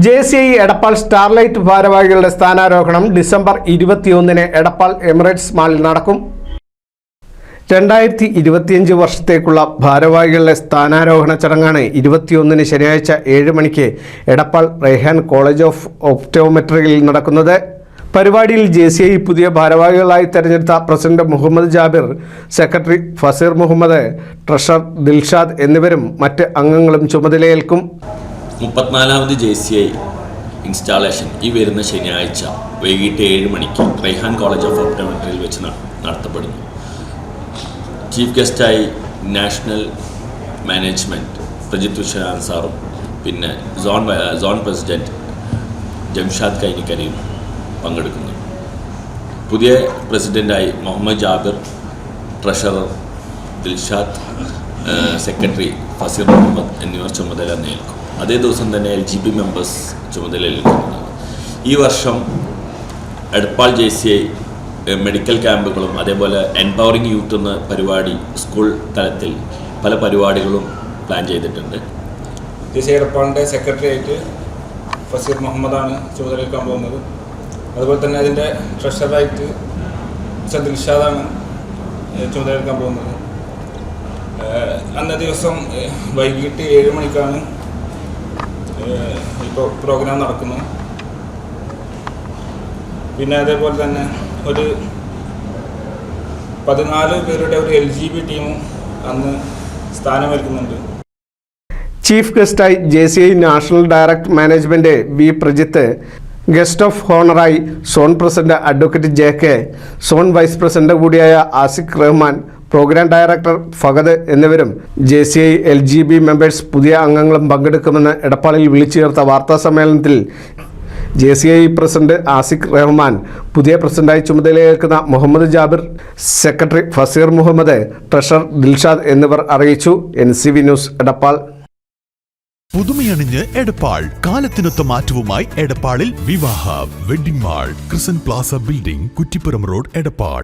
JCI Edappal starlight ഭാരവാഹികളുടെ സ്ഥാനാരോഹണം December 21 Edappal Emirates മാളിൽ നടക്കും. 2025 വർഷത്തേക്കുള്ള ഭാരവാഹികളുടെ സ്ഥാനാരോഹണ ചടങ്ങാണ് 21 ശനിയാഴ്ച 7 മണിക്ക് എടപ്പാൾ റൈഹാൻ കോളേജ് ഓഫ് ഒപ്റ്റോമെട്രിയിൽ നടക്കുന്നത്. പരിപാടിയിൽ JCI പുതിയ ഭാരവാഹികളായി തെരഞ്ഞെടുത്ത president Muhammad Jabir, secretary Faseer Muhammad, treasurer Dilshad എന്നിവരും മറ്റ് അംഗങ്ങളും ചുമതലയേൽക്കും. 34ാമത് JCI ഇൻസ്റ്റാളേഷൻ ഈ വരുന്ന ശനിയാഴ്ച വൈകിട്ട് 7 മണിക്ക് റൈഹാൻ കോളേജ് ഓഫ് ഒപ്റ്റോമെട്രിയിൽ വെച്ച് നടത്തപ്പെടുന്നു. ചീഫ് ഗസ്റ്റായി നാഷണൽ മാനേജ്മെൻറ്റ് പ്രജിത് വിശ്വനാഥൻ സാറും പിന്നെ സോൺ പ്രസിഡൻറ്റ് ജംഷാദ് കൈനിക്കരിയും പങ്കെടുക്കുന്നു. പുതിയ പ്രസിഡൻ്റായി മുഹമ്മദ് ജാബിർ, ട്രഷറർ ദിൽഷാദ്, സെക്രട്ടറി ഫസീർ മുഹമ്മദ് എന്നിവർ ചുമതല ഏൽക്കും. അതേ ദിവസം തന്നെ LGB മെമ്പേഴ്സ് ചുമതല ഏൽക്കുന്നതാണ്. ഈ വർഷം എടപ്പാൾ JCI മെഡിക്കൽ ക്യാമ്പുകളും അതേപോലെ എംപവറിംഗ് യൂത്ത് എന്ന പരിപാടി സ്കൂൾ തലത്തിൽ പല പരിപാടികളും പ്ലാൻ ചെയ്തിട്ടുണ്ട്. JCI എടപ്പാളിൻ്റെ സെക്രട്ടറി ആയിട്ട് ഫസീർ മുഹമ്മദാണ് ചുമതലയേൽക്കാൻ പോകുന്നത്. അതുപോലെ തന്നെ അതിൻ്റെ ട്രഷറായിട്ട് ദിൽഷാദാണ് ചുമതലയേൽക്കാൻ പോകുന്നത്. അന്നേ ദിവസം വൈകിട്ട് 7 മണിക്കാണ് ഇപ്പോൾ പ്രോഗ്രാം നടക്കുന്നത്. പിന്നെ അതേപോലെ തന്നെ ഒരു 14 പേരുടെ ഒരു LGB ടീമും അന്ന് സ്ഥാനമേൽക്കുന്നുണ്ട്. ചീഫ് ഗസ്റ്റായി JCI national director management V Prajith, guest of ഹോണറായി zone president advocate JK, zone vice president കൂടിയായ ആസിഖ് റഹ്മാൻ, പ്രോഗ്രാം ഡയറക്ടർ ഫഹദ് എന്നിവരും JCI LGB മെമ്പേഴ്സ് പുതിയ അംഗങ്ങളും പങ്കെടുക്കുമെന്ന് എടപ്പാളിൽ വിളിച്ചു ചേർത്ത വാർത്താ സമ്മേളനത്തിൽ JCI പ്രസിഡന്റ് ആസിഖ് റഹ്മാൻ, പുതിയ പ്രസിഡന്റായി ചുമതലയേൽക്കുന്ന മുഹമ്മദ് ജാബിർ, സെക്രട്ടറി ഫസീർ മുഹമ്മദ്, ട്രഷറർ ദിൽഷാദ് എന്നിവർ അറിയിച്ചു. NCV news Edappal. പുതുമയണിഞ്ഞ് എടപ്പാൾ, കാലത്തിനൊത്ത മാറ്റവുമായി എടപ്പാളിൽ വിവാഹ വെഡിംഗ് മാൾ, ക്രിസൻ plaza building, Kuttippuram road, Edappal.